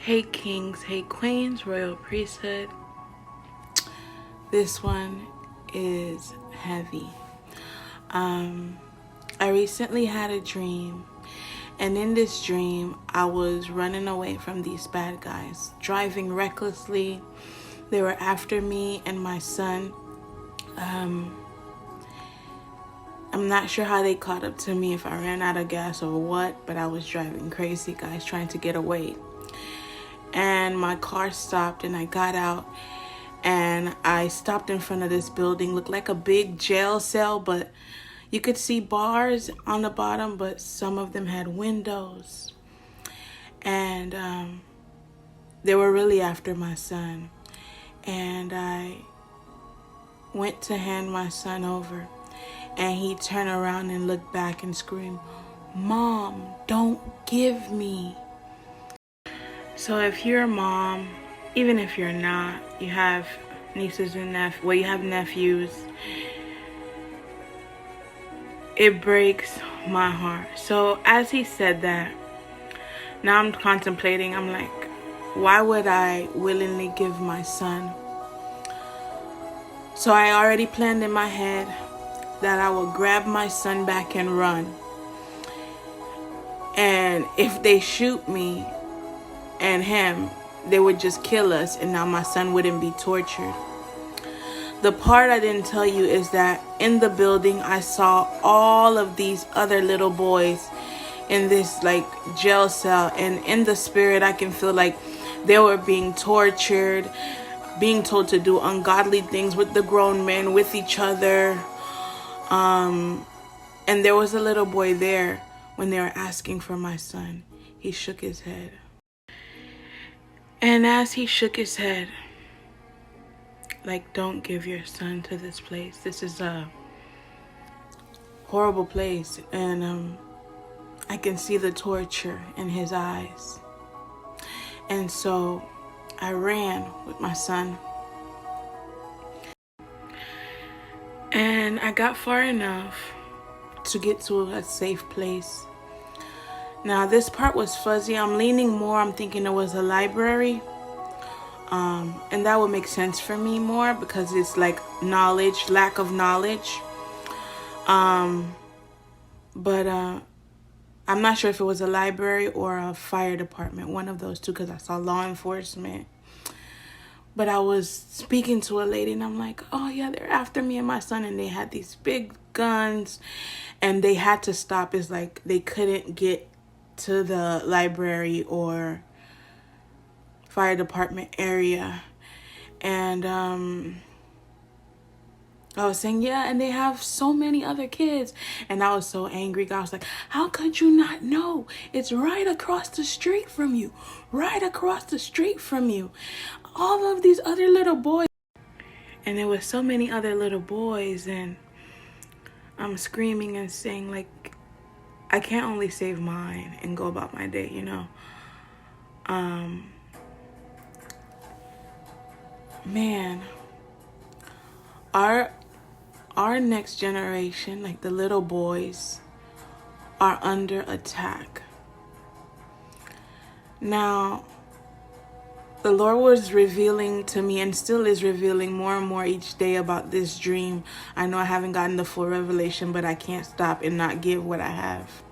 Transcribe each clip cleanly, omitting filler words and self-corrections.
Hey kings, hey queens, royal priesthood. This one is heavy. I recently had a dream, and in this dream I was running away from these bad guys, driving recklessly. They were after me and my son. I'm not sure how they caught up to me, if I ran out of gas or what, but I was driving crazy, guys, trying to get away. And my car stopped, and I got out, and I stopped in front of this building. Looked like a big jail cell, but you could see bars on the bottom, but some of them had windows. And they were really after my son. And I went to hand my son over, and he turned around and looked back and screamed, "Mom, don't give me." So if you're a mom, even if you're not, you have nieces and nephews, you have nephews, it breaks my heart. So as he said that, now I'm contemplating, I'm like, why would I willingly give my son? So I already planned in my head that I will grab my son back and run. And if they shoot me and him, they would just kill us, and now my son wouldn't be tortured. The part I didn't tell you is that in the building I saw all of these other little boys in this like jail cell, and in the spirit I can feel like they were being tortured, being told to do ungodly things with the grown men, with each other. And there was a little boy there when they were asking for my son. He shook his head. And as he shook his head, like, don't give your son to this place. This is a horrible place. And I can see the torture in his eyes. And so I ran with my son. And I got far enough to get to a safe place. Now this part was fuzzy. I'm leaning more. I'm thinking it was a library. And that would make sense for me more because it's like knowledge, lack of knowledge. But I'm not sure if it was a library or a fire department, one of those two, because I saw law enforcement. But I was speaking to a lady and I'm like, oh yeah, they're after me and my son, and they had these big guns and they had to stop. It's like they couldn't get to the library or fire department area. And I was saying, yeah, and they have so many other kids. And I was so angry. I was like, how could you not know? It's right across the street from you. Right across the street from you. All of these other little boys. And there was so many other little boys. And I'm screaming and saying, like, I can't only save mine and go about my day, you know. Man, our next generation, like the little boys, are under attack. Now, the Lord was revealing to me, and still is revealing more and more each day about this dream. I know I haven't gotten the full revelation, but I can't stop and not give what I have.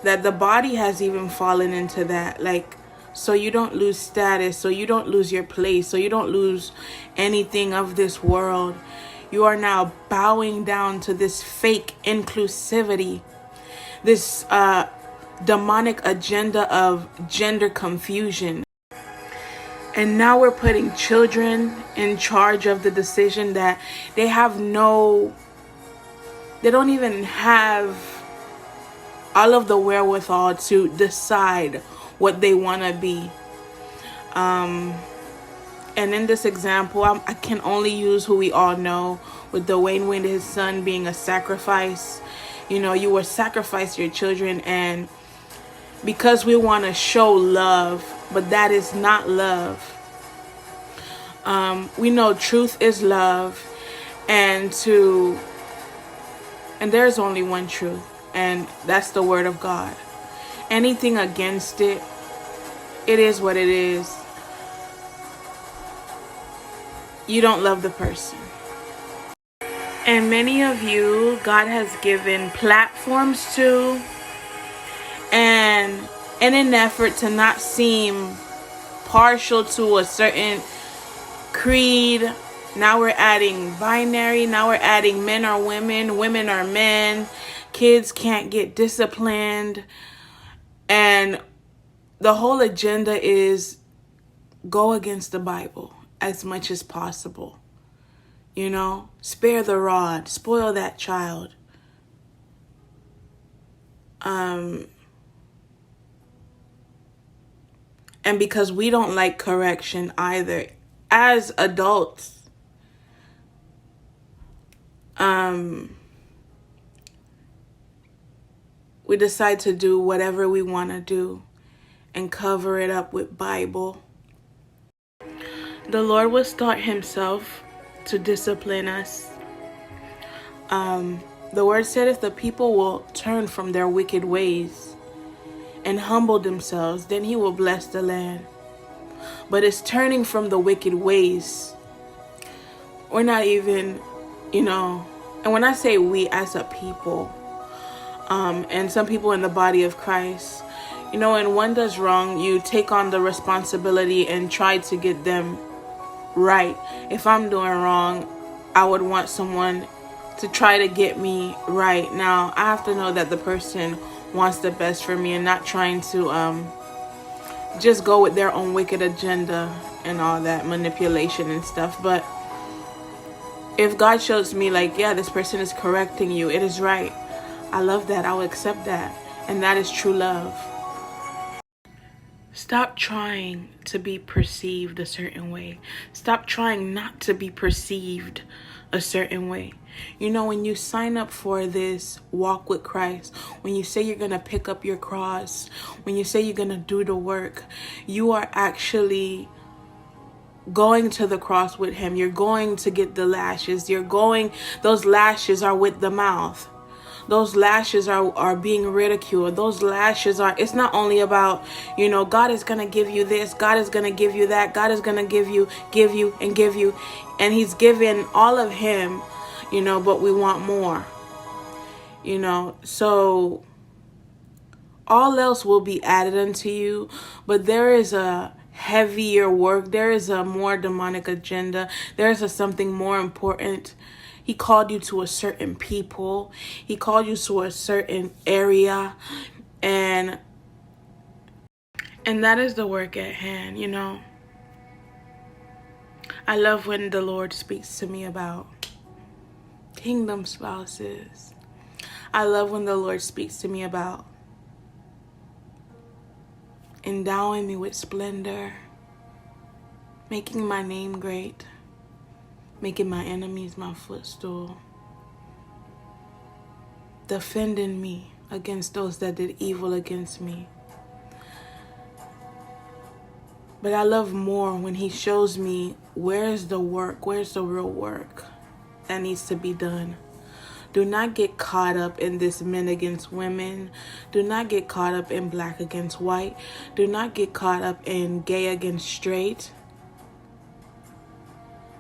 That the body has even fallen into that, like, so you don't lose status, so you don't lose your place, so you don't lose anything of this world. You are now bowing down to this fake inclusivity, this demonic agenda of gender confusion. And now we're putting children in charge of the decision that they don't even have all of the wherewithal to decide what they want to be. And in this example, I can only use who we all know, with Dwayne Wade, his son, being a sacrifice. You know, you will sacrifice your children, and because we want to show love, but that is not love. We know truth is love, and there's only one truth, and that's the word of God. anything against it. It is what it is. You don't love the person. And many of you, God has given platforms to, and in an effort to not seem partial to a certain creed, now we're adding binary, now we're adding men are women, women are men, kids can't get disciplined, and the whole agenda is go against the Bible as much as possible. You know, spare the rod, spoil that child. And because we don't like correction either, as adults, we decide to do whatever we want to do and cover it up with Bible. The Lord will start himself to discipline us. The word said if the people will turn from their wicked ways and humble themselves, then he will bless the land. But it's turning from the wicked ways. We're not even, and when I say we as a people, and some people in the body of Christ, when one does wrong, you take on the responsibility and try to get them right. If I'm doing wrong, I would want someone to try to get me right. Now, I have to know that the person wants the best for me and not trying to just go with their own wicked agenda and all that manipulation and stuff. But if God shows me yeah, this person is correcting you, it is right, I love that. I will accept that. And that is true love. Stop trying to be perceived a certain way. Stop trying not to be perceived a certain way. When you sign up for this walk with Christ, when you say you're going to pick up your cross, when you say you're going to do the work, you are actually going to the cross with him. You're going to get the lashes. Those lashes are with the mouth. Those lashes are being ridiculed. Those lashes it's not only about, God is going to give you this, God is going to give you that, God is going to give you, and give you. And he's given all of him, but we want more, so all else will be added unto you. But there is a heavier work. There is a more demonic agenda. There is something more important. He called you to a certain people. He called you to a certain area. And that is the work at hand, I love when the Lord speaks to me about kingdom spouses. I love when the Lord speaks to me about endowing me with splendor, making my name great, making my enemies my footstool, defending me against those that did evil against me. But I love more when he shows me where's the work, where's the real work that needs to be done. Do not get caught up in this men against women. Do not get caught up in black against white. Do not get caught up in gay against straight.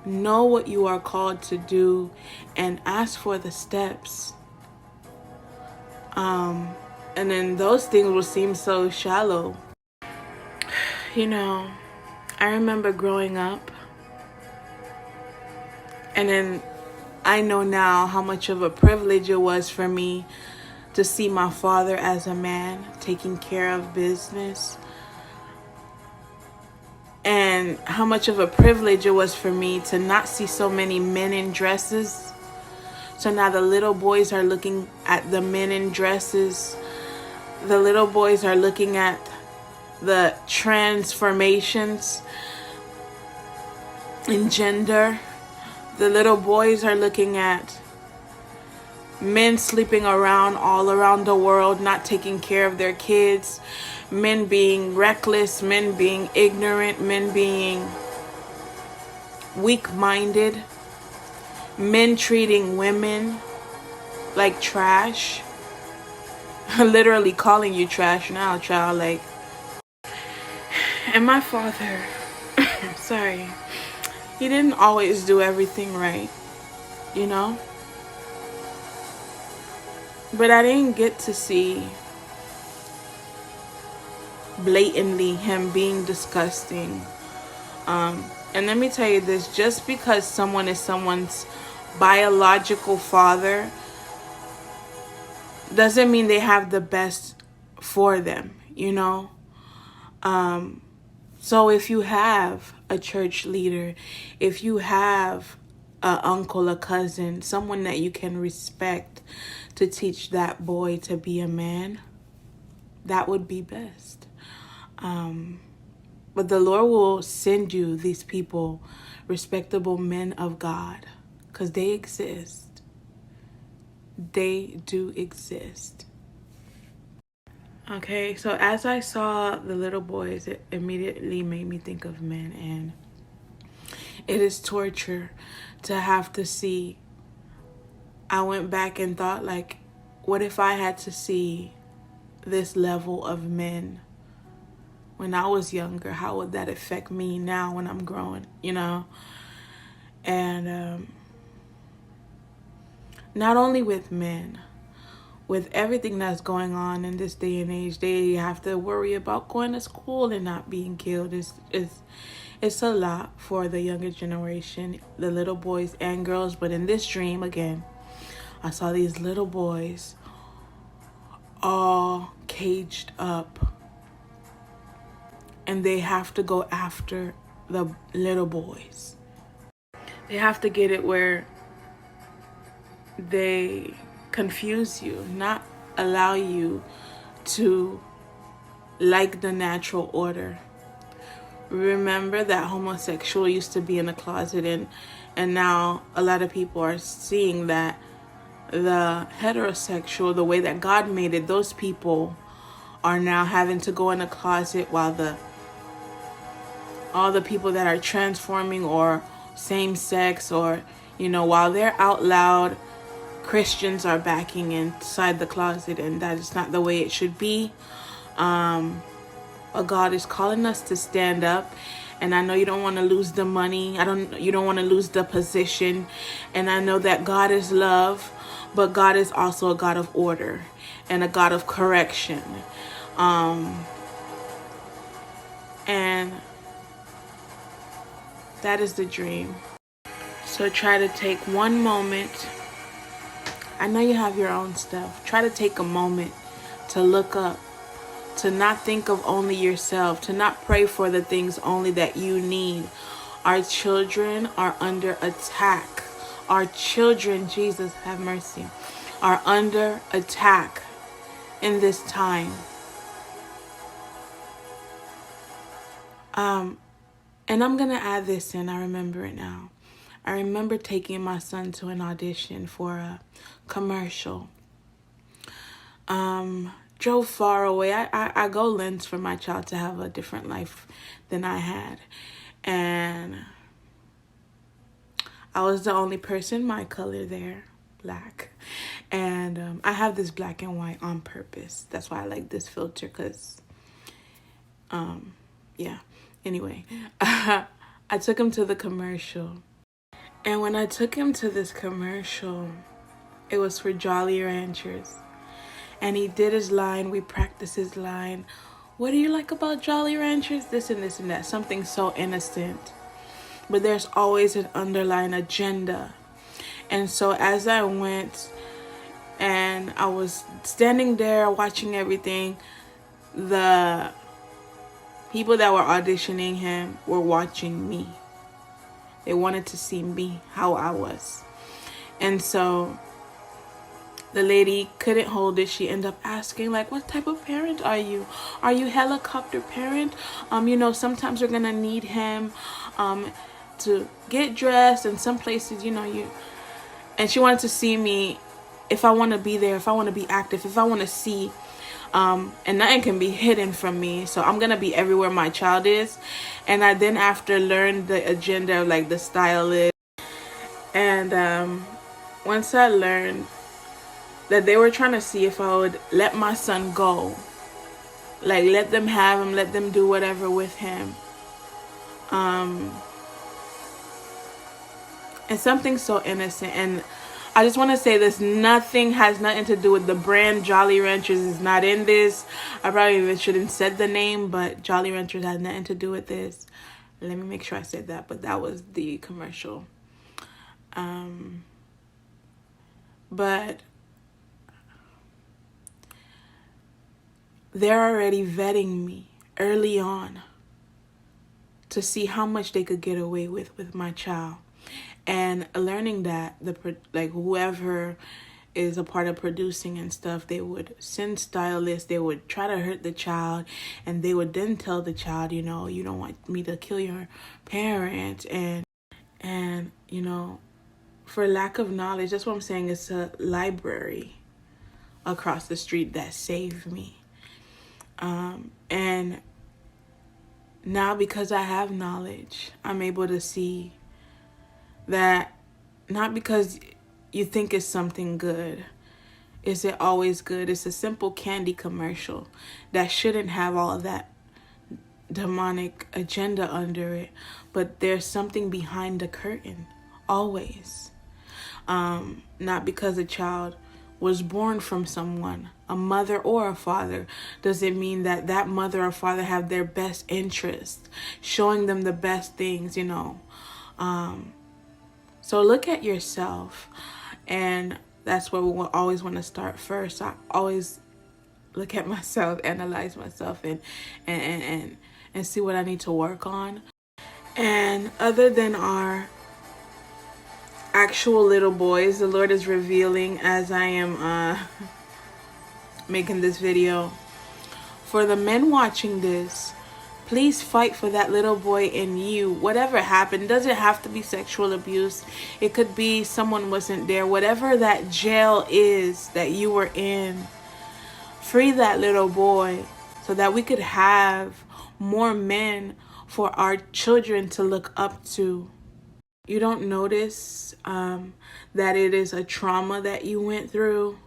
Know what you are called to do and ask for the steps. And then those things will seem so shallow. I remember growing up, and then I know now how much of a privilege it was for me to see my father as a man taking care of business. And how much of a privilege it was for me to not see so many men in dresses. So now the little boys are looking at the men in dresses. The little boys are looking at the transformations in gender. The little boys are looking at men sleeping around all around the world, not taking care of their kids. Men being reckless, men being ignorant, men being weak-minded, men treating women like trash. literally calling you trash now, child. Like, and my father, sorry, he didn't always do everything right, you know? But I didn't get to see blatantly him being disgusting. And let me tell you this, just because someone is someone's biological father doesn't mean they have the best for them, you know? So if you have a church leader, if you have an uncle, a cousin, someone that you can respect to teach that boy to be a man, that would be best. But the Lord will send you these people, respectable men of God, because they exist. They do exist. Okay, so as I saw the little boys, it immediately made me think of men, and it is torture to have to see. I went back and thought, like, what if I had to see this level of men when I was younger? How would that affect me now when I'm growing, you know? And not only with men, with everything that's going on in this day and age, they have to worry about going to school and not being killed. It's a lot for the younger generation, the little boys and girls. But in this dream, again, I saw these little boys all caged up, and they have to go after the little boys. They have to get it where they confuse you, not allow you to like the natural order. Remember that homosexual used to be in a closet, and now a lot of people are seeing that the heterosexual, the way that God made it, those people are now having to go in a closet, while all the people that are transforming or same sex, or, you know, while they're out loud, Christians are backing inside the closet, and that is not the way it should be. But God is calling us to stand up, and I know you don't want to lose the money. You don't want to lose the position, and I know that God is love, but God is also a God of order and a God of correction. And that is the dream. So try to take one moment. I know you have your own stuff. Try to take a moment to look up, to not think of only yourself, to not pray for the things only that you need. Our children are under attack. Our children, Jesus have mercy, are under attack in this time. And I'm going to add this in. I remember it now. I remember taking my son to an audition for a commercial. Drove far away. I go lens for my child to have a different life than I had. And I was the only person my color there, black. And I have this black and white on purpose. That's why I like this filter, because, yeah. Anyway, I took him to the commercial. And when I took him to this commercial, it was for Jolly Ranchers. And he did his line. We practiced his line. What do you like about Jolly Ranchers? This and this and that. Something so innocent. But there's always an underlying agenda. And so as I went and I was standing there watching everything, the people that were auditioning him were watching me. They wanted to see me, how I was. And so the lady couldn't hold it. She ended up asking, like, what type of parent are you? Are you helicopter parent? Sometimes we're going to need him to get dressed, and some places, and she wanted to see me, if I want to be there, if I want to be active, if I want to see, and nothing can be hidden from me. So I'm going to be everywhere my child is. And I then after learned the agenda of like the stylist. And once I learned that they were trying to see if I would let my son go. Like, let them have him, let them do whatever with him. And something so innocent. And I just want to say this, has nothing to do with the brand. Jolly Ranchers is not in this. I probably even shouldn't said the name, but Jolly Ranchers has nothing to do with this. Let me make sure I said that, but that was the commercial. But they're already vetting me early on to see how much they could get away with my child. And learning that whoever is a part of producing and stuff, they would send stylists, they would try to hurt the child, and they would then tell the child, you know, you don't want me to kill your parents, and you know, for lack of knowledge, that's what I'm saying. It's a library across the street that saved me. And now, because I have knowledge, I'm able to see that not because you think it's something good, is it always good. It's a simple candy commercial that shouldn't have all of that demonic agenda under it, but there's something behind the curtain, always. Not because a child was born from someone, a mother or a father, does it mean that that mother or father have their best interest, showing them the best things, you know. So look at yourself, and that's where we will always want to start first. I always look at myself, analyze myself, and see what I need to work on. And other than our actual little boys, the Lord is revealing as I am making this video. For the men watching this, please fight for that little boy in you. Whatever happened, doesn't have to be sexual abuse. It could be someone wasn't there. Whatever that jail is that you were in, free that little boy so that we could have more men for our children to look up to. You don't notice that it is a trauma that you went through,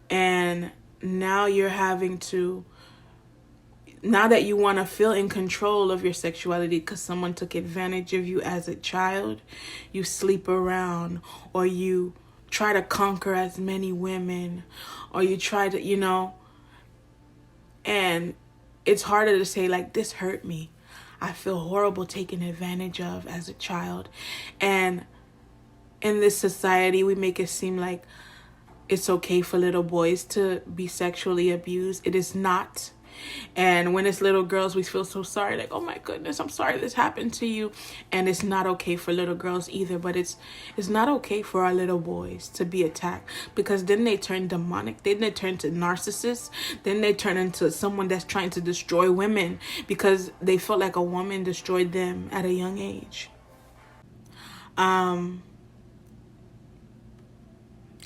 and now you're having to, now that you want to feel in control of your sexuality because someone took advantage of you as a child, you sleep around, or you try to conquer as many women, or you try to, you know, and it's harder to say, like, this hurt me. I feel horrible taken advantage of as a child. And in this society, we make it seem like it's okay for little boys to be sexually abused. It is not. And when it's little girls, we feel so sorry, like, oh my goodness, I'm sorry this happened to you. And it's not okay for little girls either, but it's not okay for our little boys to be attacked, because then they turn demonic, then they turn to narcissists, then they turn into someone that's trying to destroy women because they felt like a woman destroyed them at a young age.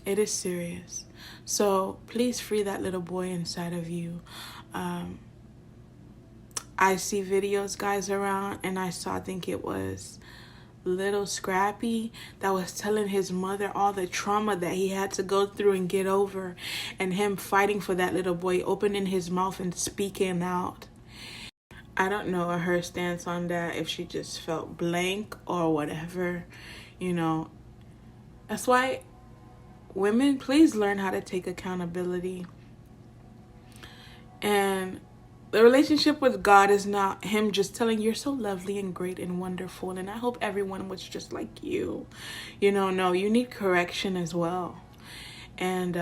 It is serious. So please free that little boy inside of you. I see videos, guys, around, and I think it was little Scrappy that was telling his mother all the trauma that he had to go through and get over, and him fighting for that little boy, opening his mouth and speaking out. I don't know her stance on that, if she just felt blank or whatever, you know. That's why women, please learn how to take accountability. And the relationship with God is not him just telling you you're so lovely and great and wonderful, and I hope everyone was just like you. You know, no, you need correction as well. And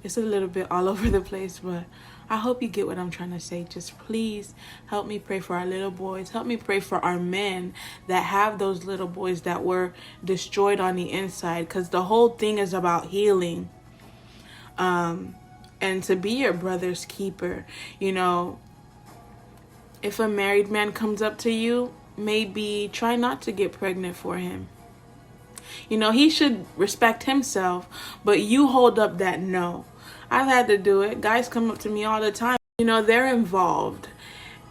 it's a little bit all over the place, but I hope you get what I'm trying to say. Just please help me pray for our little boys. Help me pray for our men that have those little boys that were destroyed on the inside, because the whole thing is about healing. And to be your brother's keeper. You know, if a married man comes up to you, maybe try not to get pregnant for him. You know, he should respect himself, but you hold up that no. I've had to do it. Guys come up to me all the time. You know, they're involved.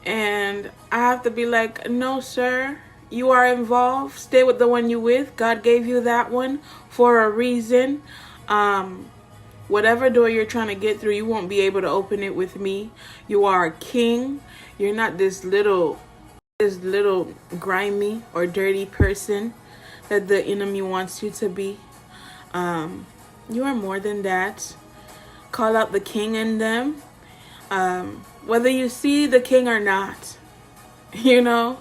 And I have to be like, no, sir, you are involved, stay with the one you with. God gave you that one for a reason. Whatever door you're trying to get through, you won't be able to open it with me. You are a king. You're not this little grimy or dirty person that the enemy wants you to be. You are more than that. Call out the king in them. Whether you see the king or not, you know.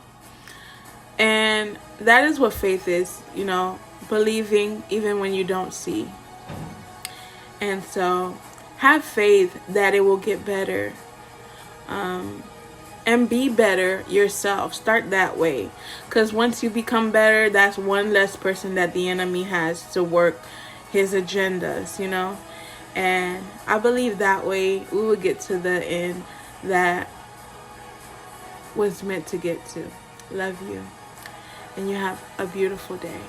And that is what faith is, you know, believing even when you don't see. And so have faith that it will get better. And be better yourself. Start that way. Because once you become better, that's one less person that the enemy has to work his agendas, you know. And I believe that way we will get to the end that was meant to get to. Love you. And you have a beautiful day.